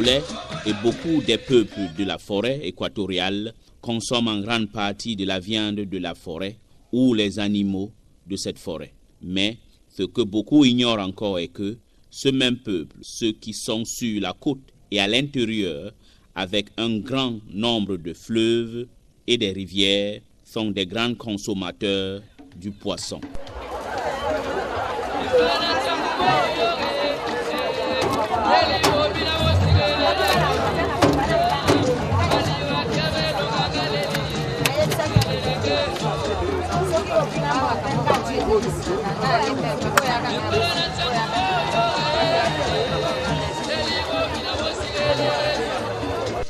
Congolais et beaucoup des peuples de la forêt équatoriale consomment en grande partie de la viande de la forêt ou les animaux de cette forêt. Mais ce que beaucoup ignorent encore est que ce même peuple, ceux qui sont sur la côte et à l'intérieur, avec un grand nombre de fleuves et des rivières, sont des grands consommateurs du poisson.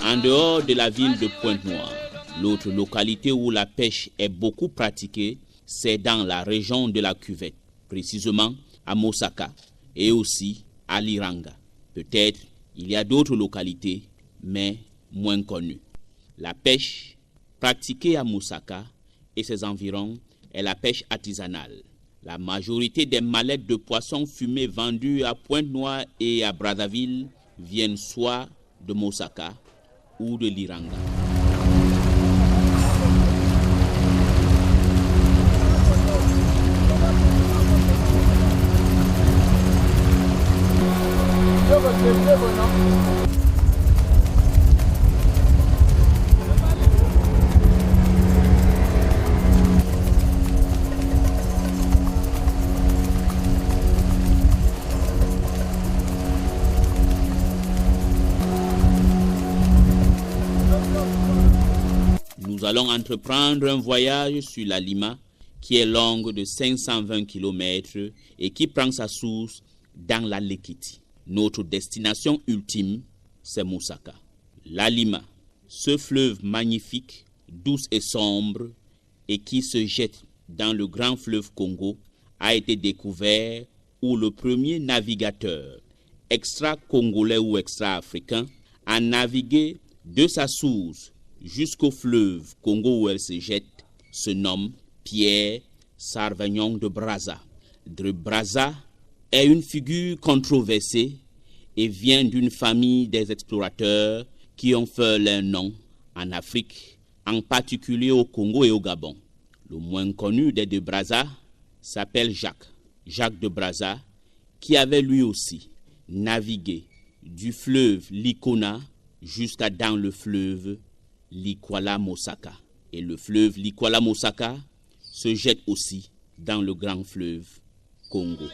En dehors de la ville de Pointe-Noire, l'autre localité où la pêche est beaucoup pratiquée, c'est dans la région de la Cuvette, précisément à Mosaka et aussi à Liranga. Peut-être il y a d'autres localités, mais moins connues. La pêche pratiquée à Mosaka et ses environs est la pêche artisanale. La majorité des mallettes de poissons fumés vendues à Pointe-Noire et à Brazzaville viennent soit de Mosaka ou de Liranga. Nous allons entreprendre un voyage sur la Lima qui est longue de 520 km et qui prend sa source dans la Lekiti. Notre destination ultime, c'est Mosaka. La Lima, ce fleuve magnifique, douce et sombre et qui se jette dans le grand fleuve Congo, a été découvert où le premier navigateur extra-congolais ou extra-africain a navigué de sa source jusqu'au fleuve Congo où elle se jette, se nomme Pierre Sarvagnon de Brazza. De Brazza est une figure controversée et vient d'une famille des explorateurs qui ont fait leur nom en Afrique, en particulier au Congo et au Gabon. Le moins connu des de Brazza s'appelle Jacques de Brazza, qui avait lui aussi navigué du fleuve Likona jusqu'à dans le fleuve Likwala-Mosaka. Et le fleuve Likwala-Mosaka se jette aussi dans le grand fleuve Congo.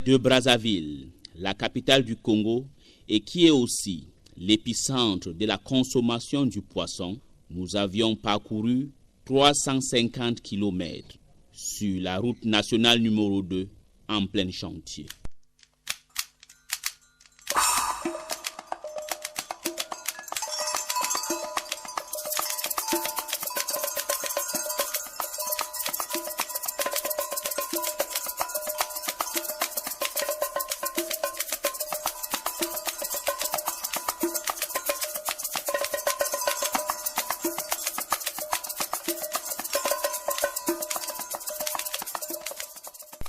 De Brazzaville, la capitale du Congo, et qui est aussi l'épicentre de la consommation du poisson, nous avions parcouru 350 km sur la route nationale numéro 2 en plein chantier.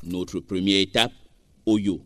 Notre première étape, Oyo,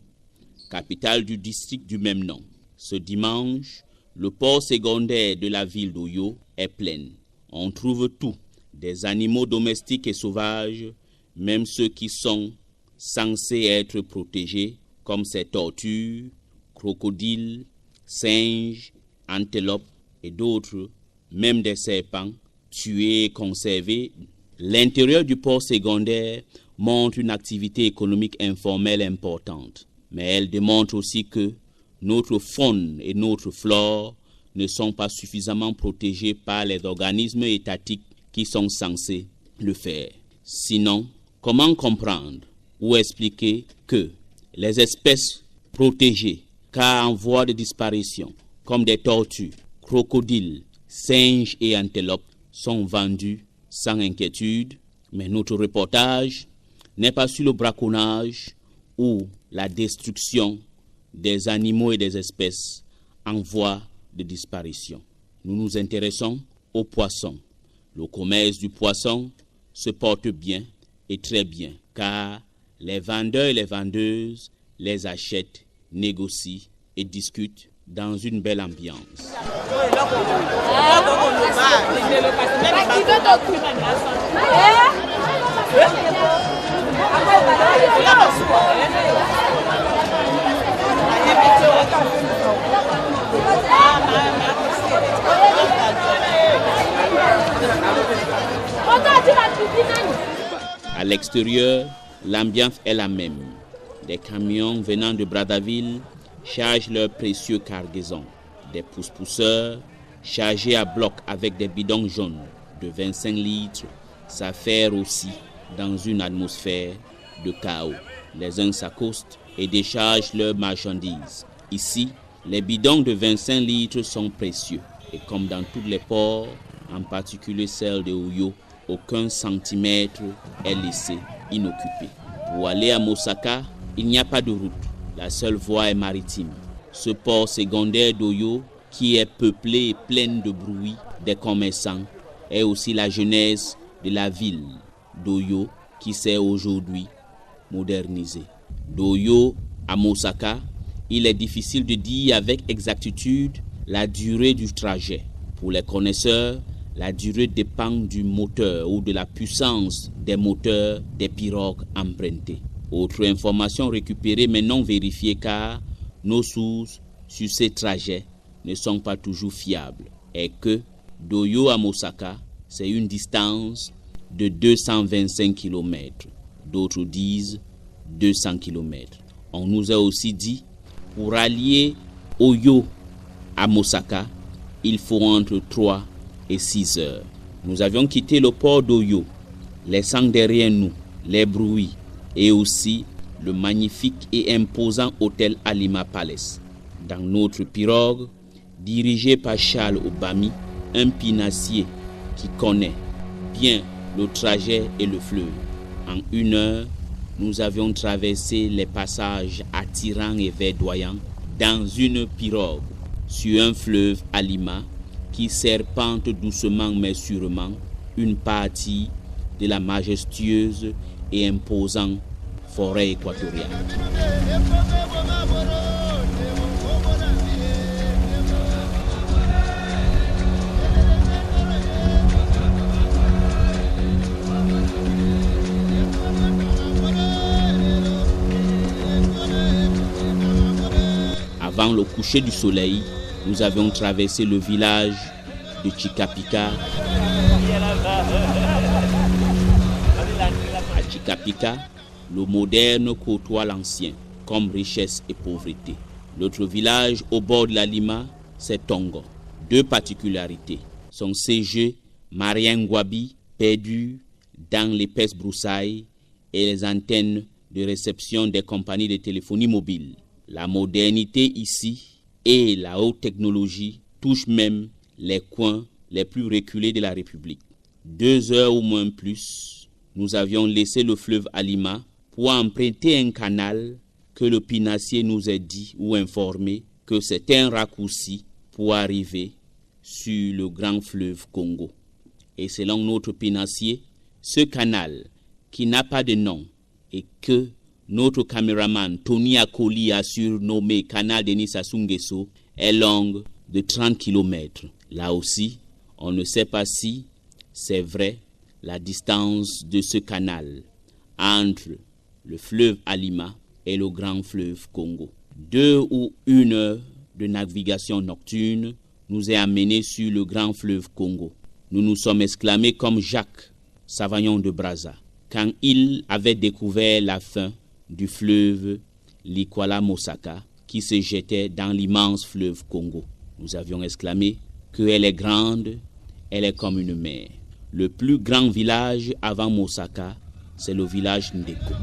capitale du district du même nom. Ce dimanche, le port secondaire de la ville d'Oyo est plein. On trouve tout, des animaux domestiques et sauvages, même ceux qui sont censés être protégés, comme ces tortues, crocodiles, singes, antilopes et d'autres, même des serpents, tués et conservés. L'intérieur du port secondaire montre une activité économique informelle importante, mais elle démontre aussi que notre faune et notre flore ne sont pas suffisamment protégés par les organismes étatiques qui sont censés le faire. Sinon, comment comprendre ou expliquer que les espèces protégées, car en voie de disparition, comme des tortues, crocodiles, singes et antilopes, sont vendues sans inquiétude, mais notre reportage n'est pas sur le braconnage ou la destruction des animaux et des espèces en voie de disparition. Nous nous intéressons aux poissons. Le commerce du poisson se porte bien et très bien, car les vendeurs et les vendeuses les achètent, négocient et discutent dans une belle ambiance. À l'extérieur, l'ambiance est la même. Des camions venant de Brazzaville chargent leurs précieux cargaisons. Des pousse-pousseurs chargés à bloc avec des bidons jaunes de 25 litres s'affairent aussi dans une atmosphère de chaos. Les uns s'accostent et déchargent leurs marchandises. Ici, les bidons de 25 litres sont précieux. Et comme dans tous les ports, en particulier celle de Oyo, aucun centimètre est laissé inoccupé. Pour aller à Mosaka, il n'y a pas de route. La seule voie est maritime. Ce port secondaire d'Oyo, qui est peuplé et plein de bruit des commerçants, est aussi la genèse de la ville d'Oyo qui s'est aujourd'hui modernisée. D'Oyo à Mosaka, il est difficile de dire avec exactitude la durée du trajet. Pour les connaisseurs, la durée dépend du moteur ou de la puissance des moteurs des pirogues empruntées. Autre information récupérée mais non vérifiée, car nos sources sur ces trajets ne sont pas toujours fiables, est que d'Oyo à Mosaka, c'est une distance de 225 km. D'autres disent 200 km. On nous a aussi dit, pour allier Oyo à Mosaka, il faut entre 3 et 6 heures. Nous avions quitté le port d'Oyo, laissant derrière nous les bruits et aussi le magnifique et imposant hôtel Alima Palace. Dans notre pirogue, dirigé par Charles Obami, un pinassier qui connaît bien le trajet et le fleuve. En 1 heure, nous avions traversé les passages attirants et verdoyants dans une pirogue sur un fleuve Alima qui serpente doucement mais sûrement une partie de la majestueuse et imposante forêt équatoriale. Avant le coucher du soleil, nous avions traversé le village de Chikapika. À Chikapika, le moderne côtoie l'ancien, comme richesse et pauvreté. L'autre village au bord de la Lima, c'est Tongo. 2 particularités. Son CG Mariangwabi, perdu dans l'épaisse broussaille, et les antennes de réception des compagnies de téléphonie mobile. La modernité ici et la haute technologie touchent même les coins les plus reculés de la République. 2 heures ou moins plus, nous avions laissé le fleuve Alima pour emprunter un canal que le pinassier nous a dit ou informé que c'est un raccourci pour arriver sur le grand fleuve Congo. Et selon notre pinassier, ce canal qui n'a pas de nom et que notre caméraman Tony Akoli a surnommé Canal Denis Sassou Nguesso est longue de 30 km. Là aussi, on ne sait pas si c'est vrai la distance de ce canal entre le fleuve Alima et le grand fleuve Congo. 2 ou 1 heure de navigation nocturne nous est amené sur le grand fleuve Congo. Nous nous sommes exclamés comme Jacques Savagnon de Brazza quand il avait découvert la fin du fleuve Likwala-Mosaka qui se jetait dans l'immense fleuve Congo. Nous avions exclamé qu'elle est grande, elle est comme une mer. Le plus grand village avant Mosaka, c'est le village Ndeko.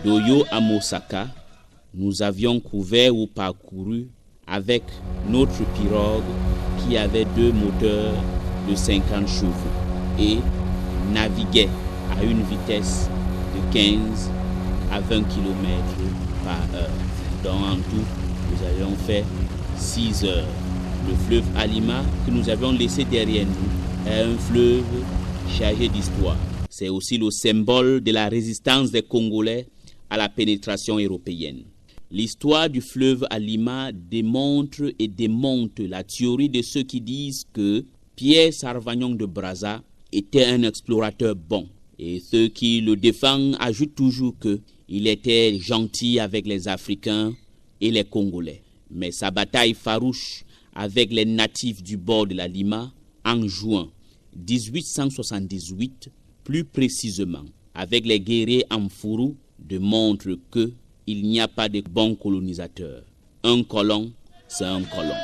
D'Oyo à Mosaka, nous avions couvert ou parcouru avec notre pirogue qui avait 2 moteurs de 50 chevaux et naviguait à une vitesse de 15 à 20 km par heure. Donc en tout, nous avions fait 6 heures. Le fleuve Alima que nous avions laissé derrière nous est un fleuve chargé d'histoire. C'est aussi le symbole de la résistance des Congolais à la pénétration européenne. L'histoire du fleuve Alima démontre et démonte la théorie de ceux qui disent que Pierre Sarvagnon de Brazza était un explorateur bon. Et ceux qui le défendent ajoutent toujours qu'il était gentil avec les Africains et les Congolais. Mais sa bataille farouche avec les natifs du bord de la Lima en juin 1878, plus précisément avec les guerriers Amfuru, démontre qu'il n'y a pas de bons colonisateurs. Un colon, c'est un colon.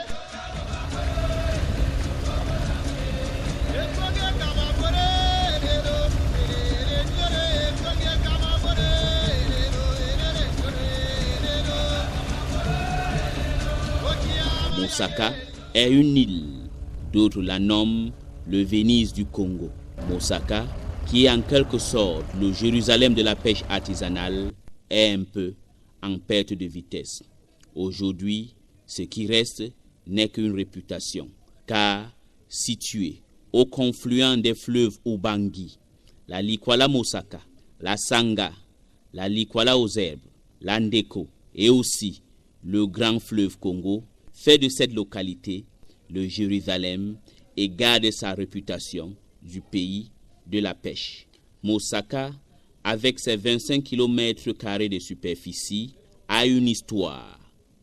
Mosaka est une île, d'autres la nomment le Venise du Congo. Mosaka, qui est en quelque sorte le Jérusalem de la pêche artisanale, est un peu en perte de vitesse. Aujourd'hui, ce qui reste n'est qu'une réputation, car situé au confluent des fleuves Ubangi, la Likwala Mosaka, la Sanga, la Likwala aux herbes, l'Andeko et aussi le grand fleuve Congo, fait de cette localité le Jérusalem et garde sa réputation du pays de la pêche. Mosaka, avec ses 25 km² de superficie, a une histoire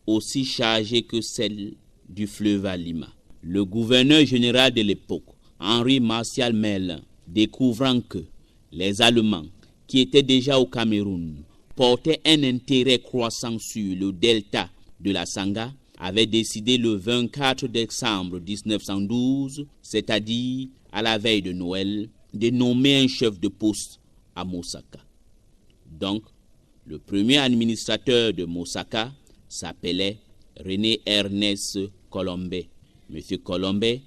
aussi chargée que celle du fleuve Alima. Le gouverneur général de l'époque, Henri Martial Merlin, découvrant que les Allemands, qui étaient déjà au Cameroun, portaient un intérêt croissant sur le delta de la Sanga, avait décidé le 24 décembre 1912, c'est-à-dire à la veille de Noël, de nommer un chef de poste à Mosaka. Donc, le premier administrateur de Mosaka s'appelait René Ernest Colombet. Monsieur Colombet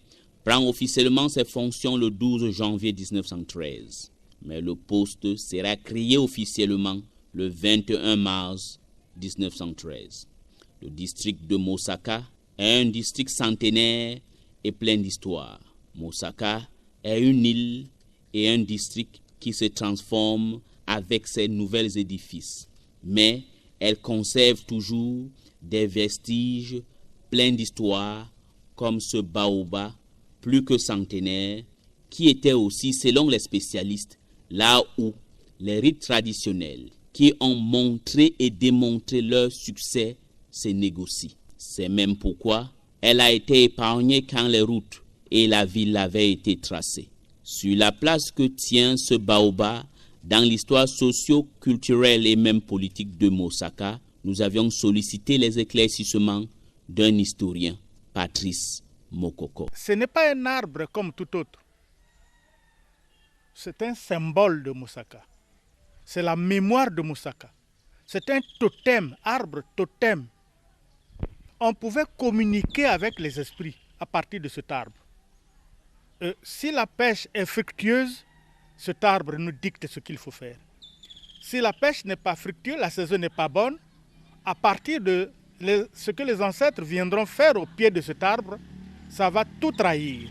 prend officiellement ses fonctions le 12 janvier 1913, mais le poste sera créé officiellement le 21 mars 1913. Le district de Mosaka est un district centenaire et plein d'histoire. Mosaka est une île et un district qui se transforme avec ses nouveaux édifices, mais elle conserve toujours des vestiges pleins d'histoire comme ce baobab plus que centenaire qui était aussi, selon les spécialistes, là où les rites traditionnels qui ont montré et démontré leur succès se négocient. C'est même pourquoi elle a été épargnée quand les routes et la ville avaient été tracées. Sur la place que tient ce baobab dans l'histoire socio-culturelle et même politique de Mosaka, nous avions sollicité les éclaircissements d'un historien, Patrice Mokoko. Ce n'est pas un arbre comme tout autre. C'est un symbole de Mosaka. C'est la mémoire de Mosaka. C'est un totem, arbre totem. On pouvait communiquer avec les esprits à partir de cet arbre. Si la pêche est fructueuse, cet arbre nous dicte ce qu'il faut faire. Si la pêche n'est pas fructueuse, la saison n'est pas bonne, à partir de ce que les ancêtres viendront faire au pied de cet arbre, ça va tout trahir.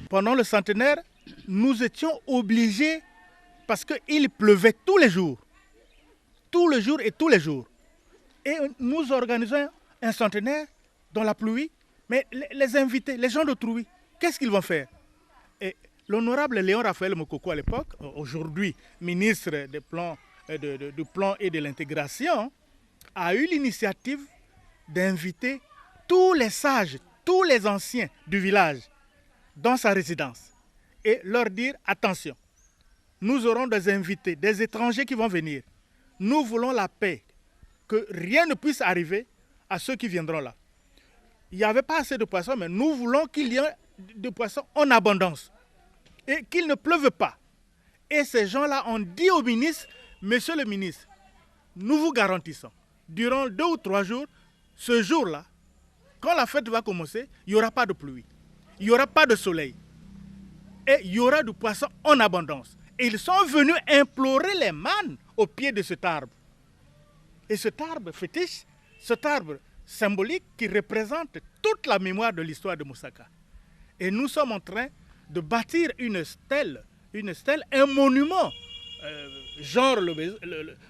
Pendant le centenaire, nous étions obligés, parce qu'il pleuvait tous les jours et tous les jours. Et nous organisons un centenaire dans la pluie, mais les invités, les gens d'autrui, qu'est-ce qu'ils vont faire? Et l'honorable Léon Raphaël Mokoko à l'époque, aujourd'hui ministre du plan et de l'intégration, a eu l'initiative d'inviter tous les sages, tous les anciens du village dans sa résidence et leur dire attention, nous aurons des invités, des étrangers qui vont venir. Nous voulons la paix, que rien ne puisse arriver à ceux qui viendront là. Il n'y avait pas assez de poissons, mais nous voulons qu'il y ait de poissons en abondance et qu'il ne pleuve pas. Et ces gens-là ont dit au ministre, monsieur le ministre, nous vous garantissons, durant 2 ou 3 jours, ce jour-là, quand la fête va commencer, il n'y aura pas de pluie, il n'y aura pas de soleil. Et il y aura du poisson en abondance. Et ils sont venus implorer les mannes au pied de cet arbre. Et cet arbre fétiche, cet arbre symbolique qui représente toute la mémoire de l'histoire de Moussaka. Et nous sommes en train de bâtir une stèle, un monument, genre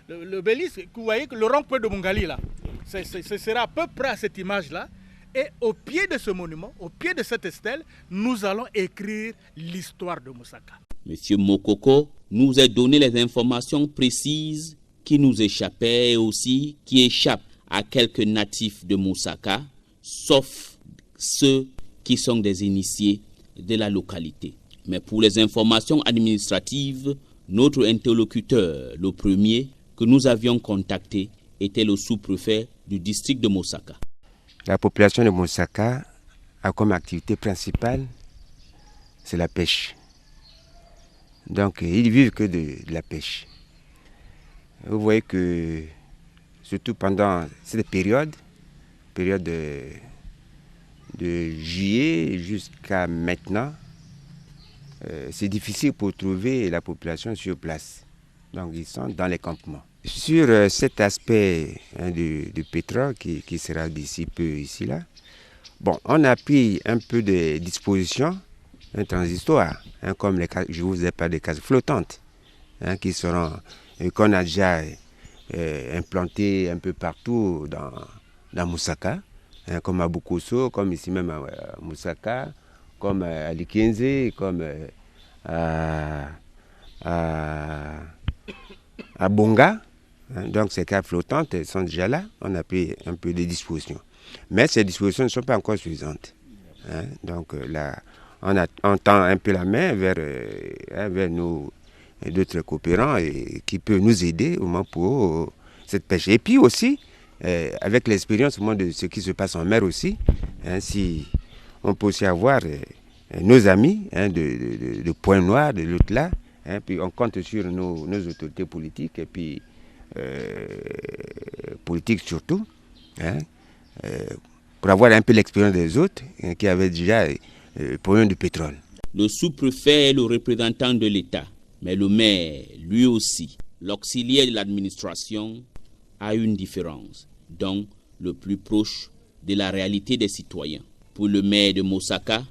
l'obélisque, vous voyez, le rond-point de Mungali là. Ce sera à peu près à cette image-là. Et au pied de ce monument, au pied de cette stèle, nous allons écrire l'histoire de Moussaka. Monsieur Mokoko nous a donné les informations précises qui nous échappaient et aussi qui échappent à quelques natifs de Moussaka, sauf ceux qui sont des initiés de la localité. Mais pour les informations administratives, notre interlocuteur, le premier que nous avions contacté, était le sous-préfet du district de Moussaka. La population de Moussaka a comme activité principale, c'est la pêche. Donc, ils vivent que de la pêche. Vous voyez que, surtout pendant cette période de juillet jusqu'à maintenant, c'est difficile pour trouver la population sur place. Donc, ils sont dans les campements. Sur cet aspect du pétrole qui sera d'ici peu ici-là, bon, on a pris un peu de dispositions transitoires, comme je vous ai parlé des cases flottantes, qui seront, qu'on a déjà implantées un peu partout dans Moussaka, comme à Bukoso, comme ici même à Moussaka, comme à Likenze, comme à Bonga. Donc ces cases flottantes sont déjà là, on a pris un peu de dispositions. Mais ces dispositions ne sont pas encore suffisantes. Donc là, on tend un peu la main vers nos d'autres coopérants qui peuvent nous aider au moins pour cette pêche. Et puis aussi, avec l'expérience au moins de ce qui se passe en mer aussi, si on peut aussi avoir nos amis de Pointe-Noire, de l'autre là, puis on compte sur nos autorités politiques et puis politiques surtout, pour avoir un peu l'expérience des autres qui avaient déjà problème de pétrole. Le sous-préfet est le représentant de l'État, mais le maire, lui aussi, l'auxiliaire de l'administration, a une différence, donc le plus proche de la réalité des citoyens. Pour le maire de Moussaka,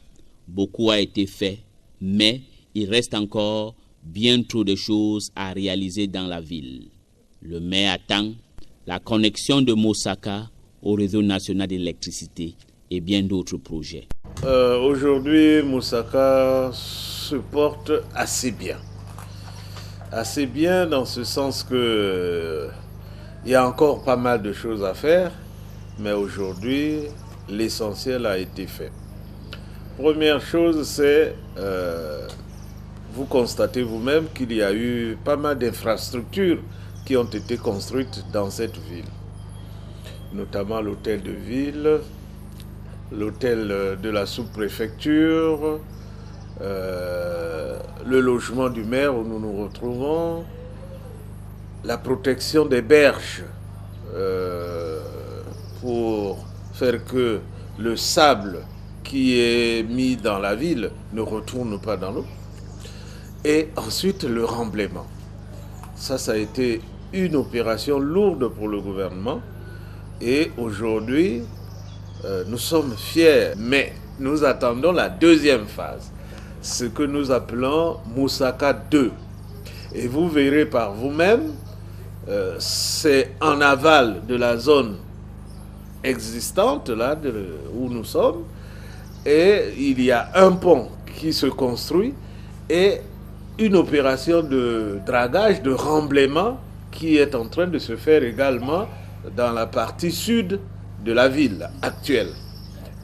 beaucoup a été fait, mais il reste encore bien trop de choses à réaliser dans la ville. Le maire attend la connexion de Moussaka au réseau national d'électricité et bien d'autres projets. Aujourd'hui, Moussaka se porte assez bien. Assez bien dans ce sens que il y a encore pas mal de choses à faire, mais aujourd'hui, l'essentiel a été fait. Première chose, c'est, vous constatez vous-même qu'il y a eu pas mal d'infrastructures qui ont été construites dans cette ville, notamment l'hôtel de ville, l'hôtel de la sous-préfecture, le logement du maire où nous nous retrouvons, la protection des berges pour faire que le sable qui est mis dans la ville ne retourne pas dans l'eau. Et ensuite le remblaiement. Ça a été une opération lourde pour le gouvernement. Et aujourd'hui, nous sommes fiers, mais nous attendons la deuxième phase, ce que nous appelons Moussaka 2. Et vous verrez par vous-même, c'est en aval de la zone existante, là où nous sommes, et il y a un pont qui se construit et une opération de dragage, de remblaiement qui est en train de se faire également dans la partie sud de la ville actuelle.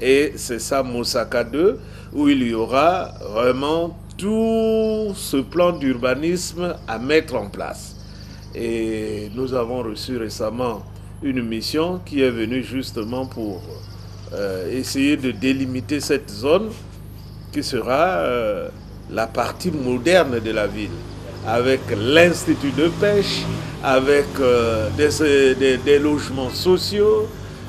Et c'est ça Moussaka 2, où il y aura vraiment tout ce plan d'urbanisme à mettre en place. Et nous avons reçu récemment une mission qui est venue justement pour essayer de délimiter cette zone qui sera la partie moderne de la ville, avec l'institut de pêche, avec des logements sociaux,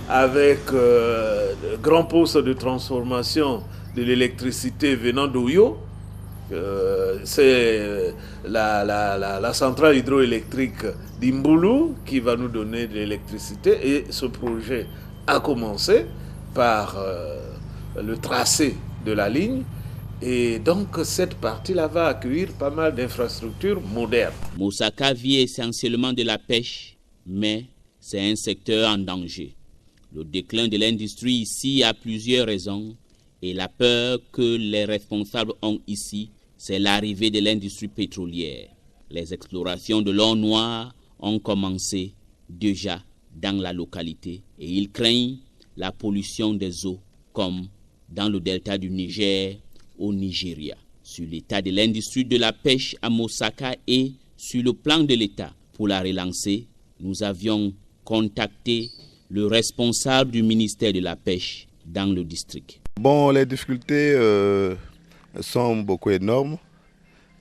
avec de grands postes de transformation de l'électricité venant d'Oyo. C'est la centrale hydroélectrique d'Imboulou qui va nous donner de l'électricité. Et ce projet a commencé par le tracé de la ligne. Et donc cette partie-là va accueillir pas mal d'infrastructures modernes. Mosaka vit essentiellement de la pêche, mais c'est un secteur en danger. Le déclin de l'industrie ici a plusieurs raisons et la peur que les responsables ont ici, c'est l'arrivée de l'industrie pétrolière. Les explorations de l'or noir ont commencé déjà dans la localité et ils craignent la pollution des eaux comme dans le delta du Niger au Nigeria. Sur l'état de l'industrie de la pêche à Mosaka et sur le plan de l'État pour la relancer, nous avions contacté le responsable du ministère de la Pêche dans le district. Bon, les difficultés sont beaucoup énormes.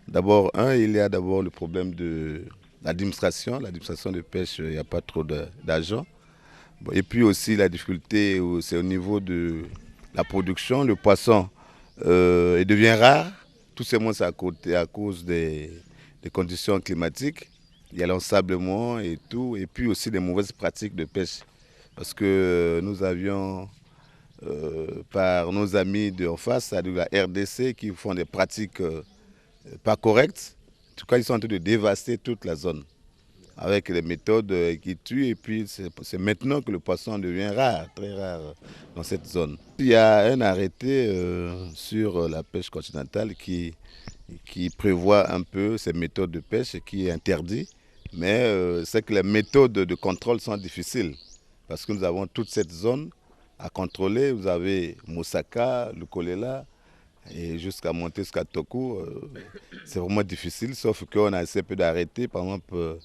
D'abord, il y a d'abord le problème de l'administration. L'administration de pêche, il n'y a pas trop d'argent. Et puis aussi la difficulté, c'est au niveau de la production. Le poisson il devient rare. Tout simplement, c'est à cause des conditions climatiques. Il y a l'ensablement et tout. Et puis aussi des mauvaises pratiques de pêche. Parce que nous avions, par nos amis en face, c'est-à-dire la RDC, qui font des pratiques pas correctes. En tout cas, ils sont en train de dévaster toute la zone avec des méthodes qui tuent. Et puis, c'est maintenant que le poisson devient rare, très rare dans cette zone. Il y a un arrêté sur la pêche continentale qui prévoit un peu ces méthodes de pêche, qui est interdit. Mais c'est que les méthodes de contrôle sont difficiles. Parce que nous avons toute cette zone à contrôler. Vous avez Mosaka, le Kolela, et jusqu'à monter jusqu'à Toku. C'est vraiment difficile, sauf qu'on a essayé d'arrêter, par exemple,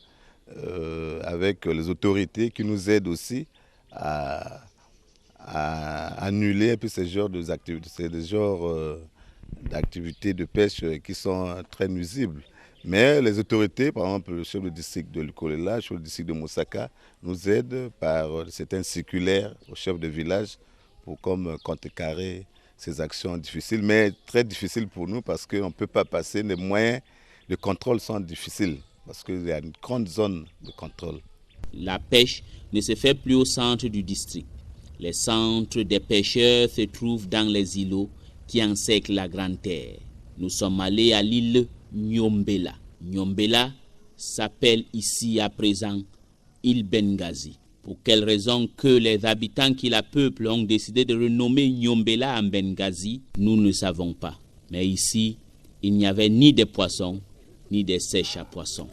avec les autorités qui nous aident aussi à annuler un peu ces genres d'activités. C'est des genres d'activités de pêche qui sont très nuisibles. Mais les autorités, par exemple le chef du district de Lukolela, le chef du district de Mosaka, nous aident par certaines circulaires au chef de village pour comme contrecarrer ces actions difficiles, mais très difficiles pour nous parce qu'on ne peut pas passer, les moyens de contrôle sont difficiles parce qu'il y a une grande zone de contrôle. La pêche ne se fait plus au centre du district. Les centres des pêcheurs se trouvent dans les îlots qui encerclent la Grande Terre. Nous sommes allés à l'île Nyombela. Nyombela s'appelle ici à présent île Benghazi. Pour quelle raison que les habitants qui la peuplent ont décidé de renommer Nyombela en Benghazi, nous ne savons pas. Mais ici, il n'y avait ni des poissons, ni des sèches à poissons.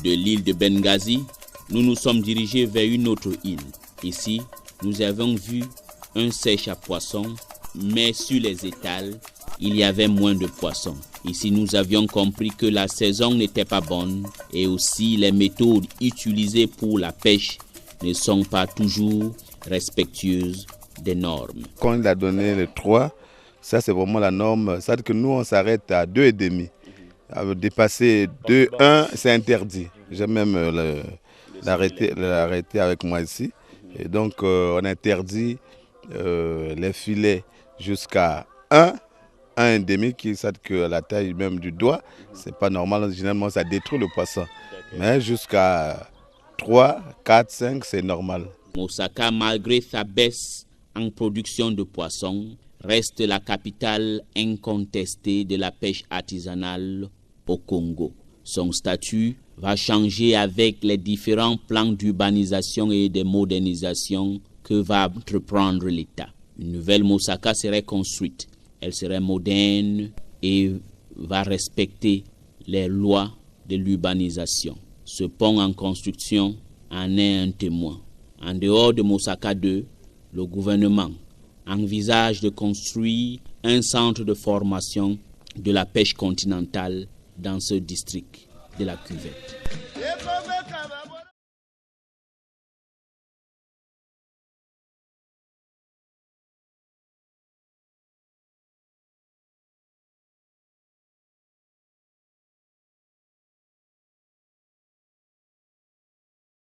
De l'île de Benghazi, nous nous sommes dirigés vers une autre île. Ici, nous avons vu un sèche à poissons, mais sur les étals, il y avait moins de poissons. Ici, nous avions compris que la saison n'était pas bonne et aussi les méthodes utilisées pour la pêche ne sont pas toujours respectueuses des normes. Quand il a donné le 3, ça c'est vraiment la norme. C'est-à-dire que nous, on s'arrête à 2,5. Dépasser 2,1, c'est interdit. J'ai même l'arrêté avec moi ici. Et donc, on interdit les filets jusqu'à 1,5, qui est que la taille même du doigt. C'est pas normal, généralement ça détruit le poisson. Mais jusqu'à 3, 4, 5, c'est normal. Mosaka, malgré sa baisse en production de poissons, reste la capitale incontestée de la pêche artisanale au Congo. Son statut va changer avec les différents plans d'urbanisation et de modernisation que va entreprendre l'État. Une nouvelle Mosaka serait construite. Elle serait moderne et va respecter les lois de l'urbanisation. Ce pont en construction en est un témoin. En dehors de Mosaka 2, le gouvernement envisage de construire un centre de formation de la pêche continentale dans ce district de la Cuvette.